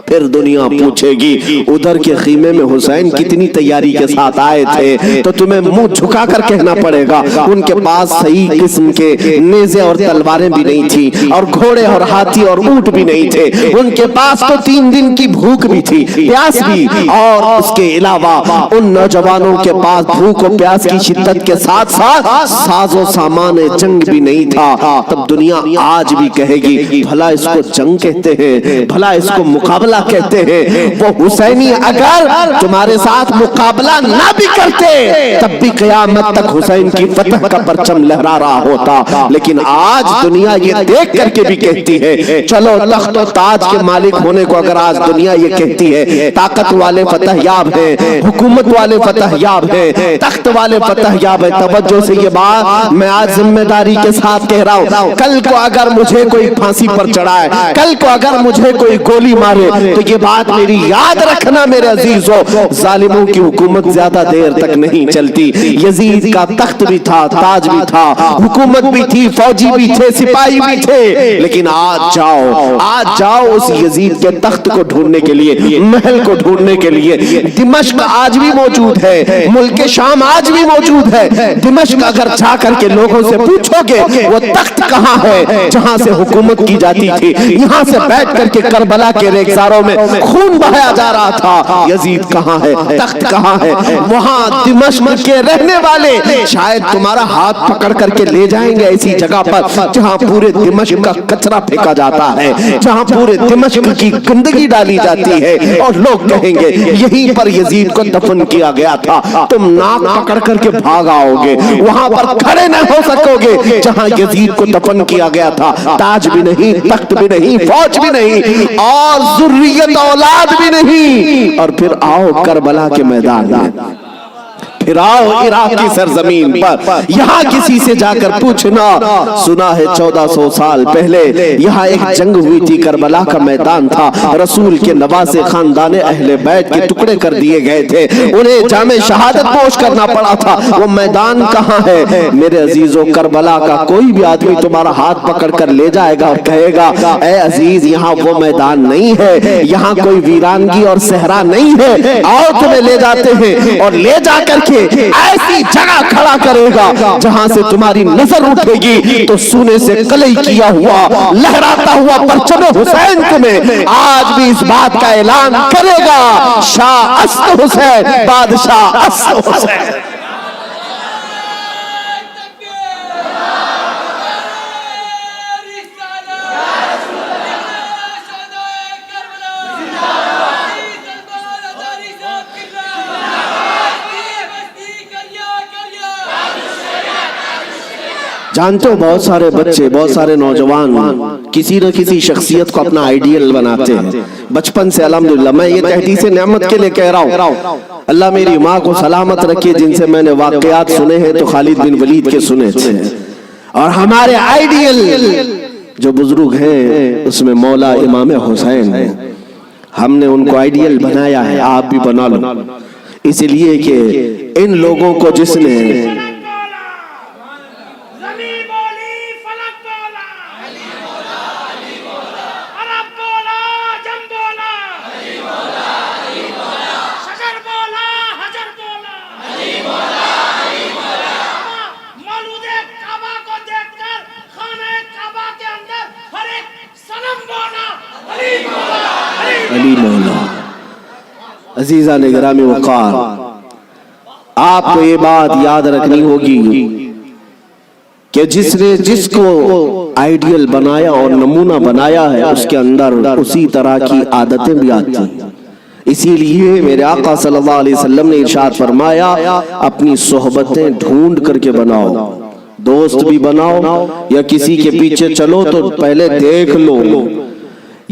پھر دنیا پوچھے گی ادھر کے خیمے میں حسین کتنی تیاری کے ساتھ آئے تھے، تو تمہیں منہ جھکا کر کہنا پڑے گا ان کے پاس صحیح قسم کے نیزے اور تلواریں بھی نہیں تھی، اور گھوڑے اور ہاتھی اور اونٹ بھی نہیں تھے، ان کے پاس تو 3 دن کی بھوک بھی تھی، پیاس بھی، اور اس کے علاوہ ان نوجوانوں کے پاس بھوک و پیاس کی شدت کے ساتھ ساتھ ساز و سامان جنگ بھی نہیں تھا۔ تب دنیا آج بھی کہے گی بھلا اس کو جنگ کہتے ہیں، بھلا اس کو مقابلہ کہتے ہیں۔ وہ حسینی اگر تمہارے ساتھ مقابلہ نہ بھی کرتے تب بھی قیامت تک حسین کی فتح کا پرچم لہرا رہا ہوتا، لیکن آج دنیا یہ دیکھ کر کے بھی کہتی ہے، چلو تخت و تاج کے مالک ہونے کو اگر آج دنیا یہ کہتی ہے، طاقت والے فتح یاب ہیں، حکومت والے فتح یاب ہیں، تخت والے فتح یاب ہیں، توجہ سے یہ بات میں آج ذمہ داری کے ساتھ کہہ رہا ہوں، کل کو اگر مجھے کوئی پھانسی پر چڑھائے، کل کو اگر مجھے کوئی گولی مارے تو یہ بات میری یاد رکھنا میرے عزیزو، ظالموں کی حکومت زیادہ دیر تک نہیں چلتی۔ یزید کا تخت بھی تھا، تاج بھی تھا، حکومت بھی تھی، فوجی بھی تھے، سپاہی بھی تھے، لیکن آج جاؤ اس یزید کے تخت کو ڈھونڈنے کے لیے، محل کو ڈھونڈنے کے لیے۔ دمشق آج بھی موجود ہے، ملک شام آج بھی موجود ہے۔ دمشق اگر جا کر کے لوگوں سے سے پوچھو گے وہ تخت کہاں ہے جہاں سے حکومت کی جاتی تھی؟ یہاں سے بیٹھ کر کے کربلا کے ریگزاروں میں خون بہایا جا رہا تھا، یزید کہاں ہے؟ تخت کہاں ہے؟ وہاں دمشق کے رہنے والے شاید تمہارا ہاتھ پکڑ کر کے لے جائیں گے ایسی جگہ پر جہاں پورے دمشق کا کچرا پھینکا جاتا ہے، جہاں پورے دمشق کی گندگی ڈالی جاتی ہے، اور لوگ کہیں گے یہیں پر یزید کو دفن کیا گیا تھا۔ تم ناک پکڑ کر کے بھاگ آؤ گے، وہاں پر کھڑے نہ ہو سکو گے جہاں یزید کو دفن کیا گیا تھا۔ تاج بھی نہیں، تخت بھی نہیں، فوج بھی نہیں، اور ذریت اولاد بھی نہیں، اور پھر آؤ کربلا کے میدان میں، پھر آؤ عراق کی سرزمین پر، یہاں کسی سے جا کر پوچھنا، سنا ہے 1400 سال پہلے یہاں ایک جنگ ہوئی تھی، کربلا کا میدان تھا، رسول کے نواسے خاندان اہل بیت کے ٹکڑے کر دیے گئے تھے، انہیں جام شہادت پوش کرنا پڑا تھا، وہ میدان کہاں ہے؟ میرے عزیزو، کربلا کا کوئی بھی آدمی تمہارا ہاتھ پکڑ کر لے جائے گا اور کہے گا اے عزیز یہاں وہ میدان نہیں ہے، یہاں کوئی ویرانگی اور صحرا نہیں ہے، آؤ تمہیں لے جاتے ہیں، اور لے جا کر کے ایسی جگہ کھڑا کرے گا جہاں سے تمہاری نظر اٹھے گی تو سونے سے کلئی کیا ہوا لہراتا ہوا پرچم حسین تمہیں آج بھی اس بات کا اعلان کرے گا، شاہ اسد حسین، بادشاہ اسد حسین۔ جانتے ہو بہت سارے بچے، بہت سارے نوجوان کسی نہ کسی شخصیت کو اپنا آئیڈیل بناتے ہیں بچپن سے، الحمدللہ میں یہ تحدیث نعمت کے لئے کہہ رہا ہوں، اللہ میری ماں کو سلامت رکھے، جن سے میں نے واقعات سنے ہیں تو خالد بن ولید کے سنے تھے، اور ہمارے آئیڈیل جو بزرگ ہیں اس میں مولا امام حسین ہیں، ہم نے ان کو آئیڈیل بنایا ہے، آپ بھی بنا لو، اس لیے کہ ان لوگوں کو جس نے علی مولا۔ عزیزان گرامی وقار، آپ کو یہ بات یاد رکھنی ہوگی کہ جس نے جس کو آئیڈیل بنایا اور نمونہ بنایا ہے اس کے اندر اسی طرح کی عادتیں بھی آتی ہیں، اسی لیے میرے آقا صلی اللہ علیہ وسلم نے ارشاد فرمایا اپنی صحبتیں ڈھونڈ کر کے بناؤ، دوست بھی بناؤ یا کسی کے پیچھے چلو تو پہلے دیکھ لو۔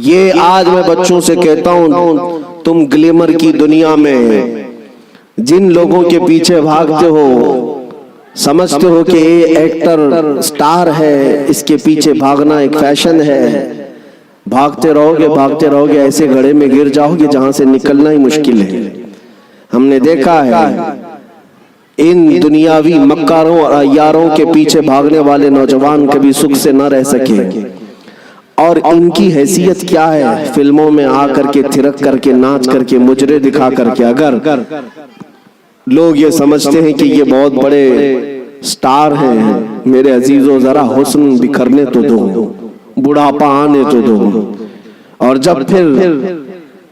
یہ آج میں بچوں سے کہتا ہوں، تم گلیمر کی دنیا میں جن لوگوں کے پیچھے بھاگتے ہو سمجھتے ہو کہ یہ ایکٹر سٹار ہے، اس کے پیچھے بھاگنا ایک فیشن ہے، بھاگتے رہو گے ایسے گڑھے میں گر جاؤ گے جہاں سے نکلنا ہی مشکل ہے۔ ہم نے دیکھا ہے ان دنیاوی مکاروں اور عیاروں کے پیچھے بھاگنے والے نوجوان کبھی سکھ سے نہ رہ سکے، اور ان کی حیثیت کیا ہے؟ فلموں میں آ کر کے تھرک کر کے ناچ کر کے مجرے دکھا کر کے اگر لوگ یہ سمجھتے ہیں کہ یہ بہت بڑے سٹار ہیں، میرے عزیزو ذرا حسن بکھرنے تو دو، بڑھاپا آنے تو دو، اور جب پھر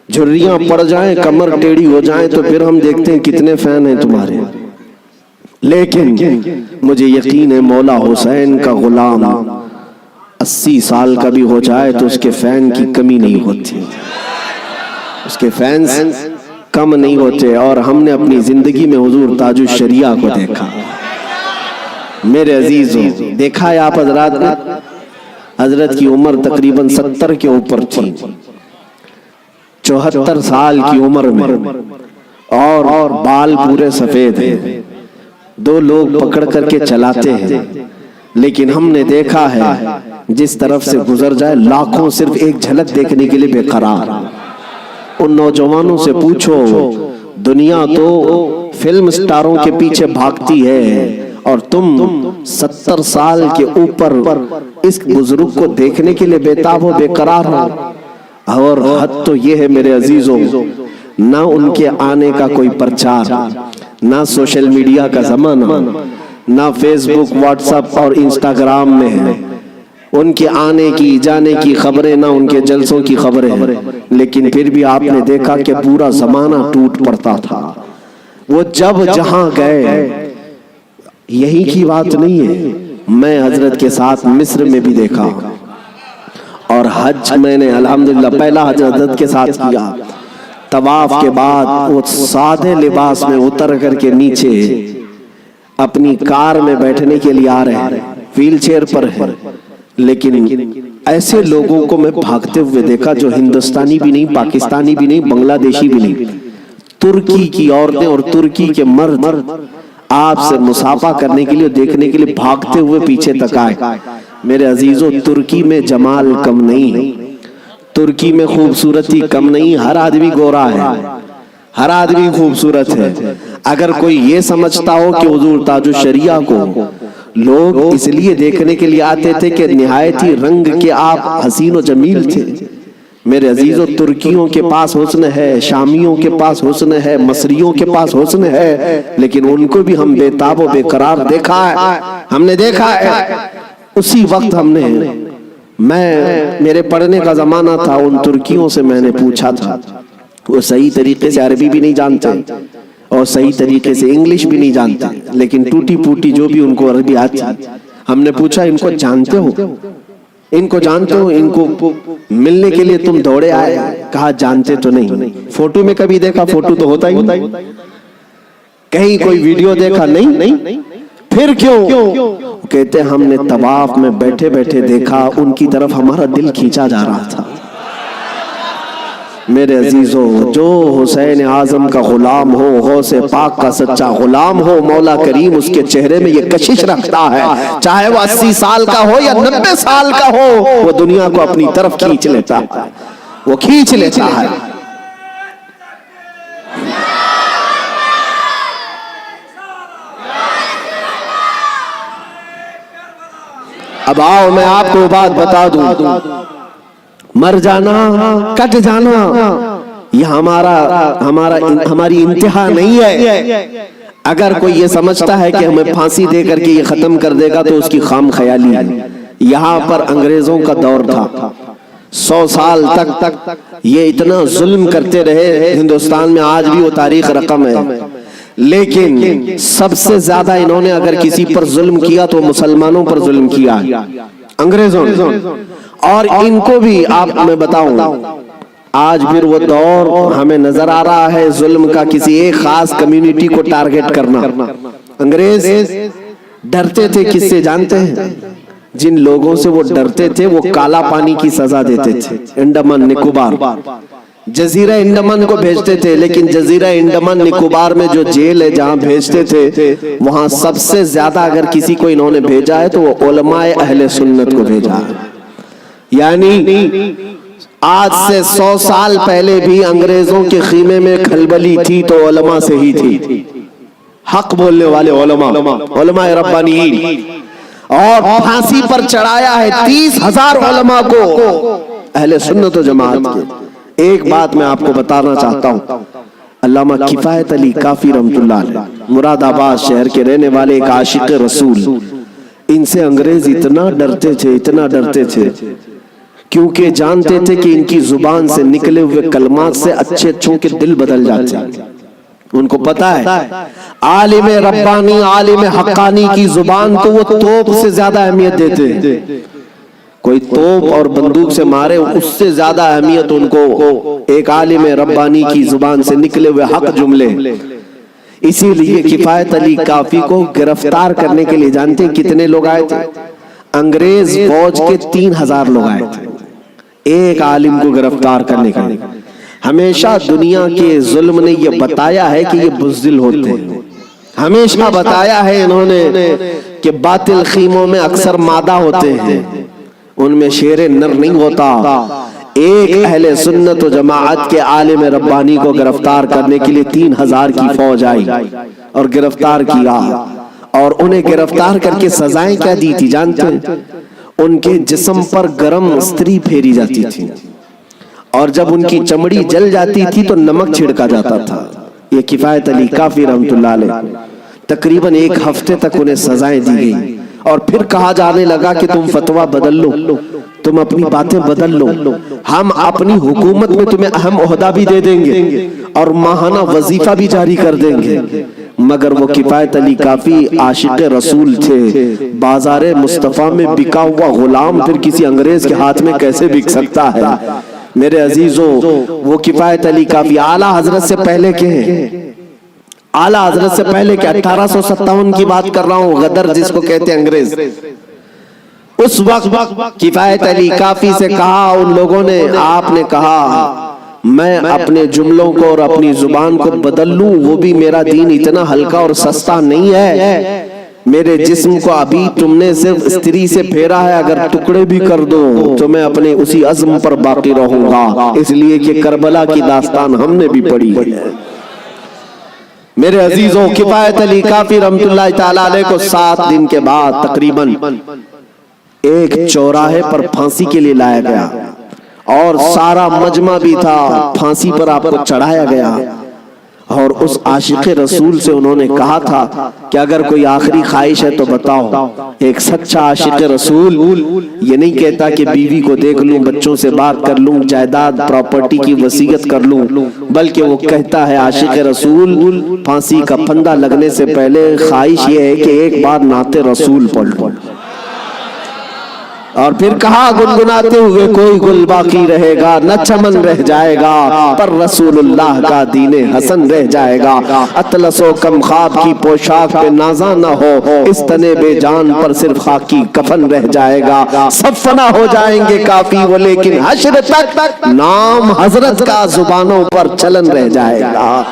جھریاں پڑ جائیں، کمر ٹیڑھی ہو جائیں تو پھر ہم دیکھتے ہیں کتنے فین ہیں تمہارے۔ لیکن مجھے یقین ہے مولا حسین کا غلام 80 سال کا بھی ہو جائے تو اس کے فین کی کمی نہیں ہوتی، اس کے فینز کم نہیں ہوتے، اور ہم نے اپنی زندگی میں حضور تاج الشریعہ کو دیکھا۔ میرے عزیزوں دیکھا ہے آپ حضرات نے، حضرت کی عمر تقریباً 70 کے اوپر تھی، 74 سال کی عمر میں، اور بال پورے سفید ہیں، 2 لوگ پکڑ کر کے چلاتے ہیں، لیکن ہم نے دیکھا ہے جس طرف سے گزر جائے لاکھوں صرف ایک جھلک دیکھنے کے لیے بے قرار۔ ان نوجوانوں سے پوچھو، دنیا تو فلم سٹاروں کے پیچھے بھاگتی ہے اور تم 70 سال کے اوپر اس بزرگ کو دیکھنے کے لیے بےتاب ہو، بے قرار ہو۔ اور حد تو یہ ہے میرے عزیزوں، نہ ان کے آنے کا کوئی پرچار، نہ سوشل میڈیا کا زمانہ، نہ فیس بک واٹس ایپ اور انسٹاگرام میں ہے، ان کے آنے کی جانے کی خبریں نہ ان کے جلسوں کی خبریں ہیں، لیکن پھر بھی آپ نے دیکھا کہ پورا زمانہ ٹوٹ پڑتا تھا۔ وہ جب جہاں گئے، یہی کی بات نہیں ہے، میں حضرت کے ساتھ مصر میں بھی دیکھا، اور حج میں نے الحمدللہ پہلا حج حضرت کے ساتھ کیا۔ طواف کے بعد وہ سادے لباس میں اتر کر کے نیچے اپنی کار میں بیٹھنے کے لیے آ رہے ہیں، ویل چیئر پر ہے، لیکن ایسے لوگوں کو میں بھاگتے ہوئے دیکھا جو ہندوستانی بھی نہیں، پاکستانی بھی نہیں، بنگلہ دیشی بھی نہیں، ترکی کی عورتیں اور ترکی کے مرد آپ سے مصافحہ کرنے کے لیے، دیکھنے کے لیے بھاگتے ہوئے پیچھے تک آئے۔ میرے عزیزو، ترکی میں جمال کم نہیں، ترکی میں خوبصورتی کم نہیں، ہر آدمی گورا ہے، ہر آدمی خوبصورت ہے۔ اگر کوئی یہ سمجھتا ہو کہ حضور تاج الشریعہ کو لوگ اس لیے دیکھنے کے لیے آتے تھے کہ نہایت ہی رنگ کے آپ حسین و جمیل تھے، میرے عزیزو، ترکیوں کے پاس حسن ہے، شامیوں کے پاس حسن ہے، مصریوں کے پاس حسن ہے، لیکن ان کو بھی ہم بے تاب و بے قرار دیکھا ہے، ہم نے دیکھا ہے۔ اسی وقت ہم نے، میرے پڑھنے کا زمانہ تھا، ان ترکیوں سے میں نے پوچھا تھا، وہ صحیح طریقے سے عربی بھی نہیں جانتے اور صحیح طریقے سے انگلش بھی نہیں جانتے، لیکن ٹوٹی پوٹی جو بھی ان کو عربی آتی۔ ہم نے پوچھا ان کو جانتے ہو، ان کو جانتے ہو، ان کو ملنے کے لیے تم دوڑے آئے؟ کہا جانتے تو نہیں، فوٹو میں کبھی دیکھا، فوٹو تو ہوتا ہی نہیں، کہیں کوئی ویڈیو دیکھا نہیں، پھر کیوں؟ کہتے ہم نے طواف میں بیٹھے بیٹھے دیکھا، ان کی طرف ہمارا دل کھینچا جا رہا تھا۔ میرے عزیزو، جو حسین اعظم کا غلام ہو، غوث پاک کا سچا غلام ہو، مولا کریم اس کے چہرے میں یہ کشش رکھتا ہے، چاہے وہ 80 سال کا ہو یا 90 سال کا ہو، وہ دنیا کو اپنی طرف کھینچ لیتا ہے، وہ کھینچ لیتا ہے۔ اب آؤ میں آپ کو بات بتا دوں، مر جانا، کٹ جانا، یہ ہماری انتہا نہیں ہے۔ اگر کوئی یہ سمجھتا ہے کہ ہمیں پھانسی دے کر کے یہ ختم کر دے گا تو اس کی خام خیالی ہے۔ یہاں پر انگریزوں کا دور تھا، 100 سال تک یہ اتنا ظلم کرتے رہے، ہندوستان میں آج بھی وہ تاریخ رقم ہے، لیکن سب سے زیادہ انہوں نے اگر کسی پر ظلم کیا تو مسلمانوں پر ظلم کیا انگریزوں نے، اور ان کو بھی آپ میں بتاؤں، آج پھر وہ دور ہمیں نظر آ رہا ہے ظلم کا، کسی ایک خاص کمیونٹی کو ٹارگٹ کرنا۔ انگریز ڈرتے تھے کس سے جانتے ہیں؟ جن لوگوں سے وہ ڈرتے تھے وہ کالا پانی کی سزا دیتے تھے۔ انڈمان نکوبار، جزیرہ انڈمان کو بھیجتے تھے، لیکن جزیرہ انڈمان نکوبار میں جو جیل ہے جہاں بھیجتے تھے، وہاں سب سے زیادہ اگر کسی کو انہوں نے بھیجا ہے تو وہ علماء اہل سنت کو بھیجا ہے۔ یعنی آج سے 100 سال پہلے بھی انگریزوں کے خیمے میں کھلبلی تھی تو علماء سے ہی تھی، حق بولنے والے علماء ربانیین، اور پھانسی پر چڑھایا ہے 30,000 علماء کو اہل سنت و جماعت کے۔ ایک بات میں آپ کو بتانا چاہتا ہوں، علامہ کفایت علی کافی رحمت اللہ علیہ، مراد آباد شہر کے رہنے والے ایک عاشق رسول، ان سے انگریز اتنا ڈرتے تھے کیونکہ جانتے تھے کہ ان کی زبان سے نکلے ہوئے کلمات سے اچھے اچھوں کے دل بدل جاتے ہیں۔ ان کو پتا ہے عالم ربانی، عالم حقانی کی زبان کو وہ توپ سے زیادہ اہمیت دیتے ہیں، کوئی توپ اور بندوق سے مارے اس سے زیادہ اہمیت ان کو ایک عالم ربانی کی زبان سے نکلے ہوئے حق جملے۔ اسی لیے کفایت علی کافی کو گرفتار کرنے کے لیے جانتے ہیں کتنے لوگ آئے تھے؟ انگریز فوج کے 3,000 لوگ آئے تھے ایک عالم کو گرفتار کرنے کے لیے۔ ہمیشہ دنیا کے ظلم نے یہ بتایا ہے کہ یہ بزدل ہوتے ہیں، ہمیشہ بتایا ہے انہوں نے کہ باطل خیموں میں اکثر مادہ ہوتے ہیں، ان میں شیر نر نہیں ہوتا۔ ایک اہل سنت و جماعت کے عالم ربانی کو گرفتار کرنے کے لیے 3,000 کی فوج آئی اور گرفتار کیا، اور انہیں گرفتار کر کے سزائیں کیا دی تھی جانتے ہیں؟ ان کے جسم پر گرم استری پھیری جاتی تھی، اور جب ان کی چمڑی جل جاتی تھی تو نمک چھڑکا جاتا تھا۔ یہ کفایت علی کافی رحمت اللہ علیہ تقریباً 1 ہفتے تک انہیں سزائیں دی گئی اور پھر کہا جانے لگا کہ تم فتویٰ بدل لو، تم اپنی باتیں بدل لو، ہم اپنی حکومت میں تمہیں اہم عہدہ بھی دے دیں گے اور ماہانہ وظیفہ بھی جاری کر دیں گے۔ مگر وہ کفایت علی کافی عاشق رسول تھے، بازار مصطفیٰ میں بکا ہوا غلام پھر کسی انگریز کے ہاتھ میں کیسے بک سکتا ہے؟ میرے عزیزوں، وہ کفایت علی کافی اعلیٰ حضرت سے پہلے کے ہیں، اعلیٰ حضرت سے پہلے کے 1857 کی بات کر رہا ہوں، غدر جس کو کہتے ہیں انگریز۔ اس وقت کفایت علی کافی سے کہا ان لوگوں نے، آپ نے کہا میں اپنے جملوں کو اور اپنی زبان کو بدل لوں، وہ بھی میرا دین اتنا ہلکا اور سستا نہیں ہے، میرے جسم کو ابھی تم نے صرف استری سے پھیرا ہے، اگر ٹکڑے بھی کر دو تو میں اپنے اسی عزم پر باقی رہوں گا، اس لیے کہ کربلا کی داستان ہم نے بھی پڑھی ہے۔ میرے عزیزوں، کفایت علی کافی رحمت اللہ تعالیٰ علیہ کو 7 دن کے بعد تقریباً ایک چوراہے پر پھانسی کے لیے لایا گیا اور سارا مجمع بھی تھا، پھانسی پر آپ کو چڑھایا گیا، اور اس عاشق رسول سے انہوں نے کہا تھا کہ اگر کوئی آخری خواہش ہے تو بتاؤ۔ ایک سچا عاشق رسول یہ نہیں کہتا کہ بیوی کو دیکھ لوں، بچوں سے بات کر لوں، جائیداد پراپرٹی کی وصیت کر لوں، بلکہ وہ کہتا ہے عاشق رسول پھانسی کا پھندا لگنے سے پہلے خواہش یہ ہے کہ ایک بار نعت رسول پڑھ لوں۔ اور پھر کہا گنگناتے ہوئے، کوئی گل باقی رہے گا نہ چمن رہ جائے گا، پر رسول اللہ کا دین حسن رہ جائے گا، اطلس و کم خواب کی پوشاک پہ نازاں نہ ہو، اس تنے بے جان پر صرف خاکی کفن رہ جائے گا، سب فنا ہو جائیں گے کافی وہ لیکن حشر تک نام حضرت کا زبانوں پر چلن رہ جائے گا۔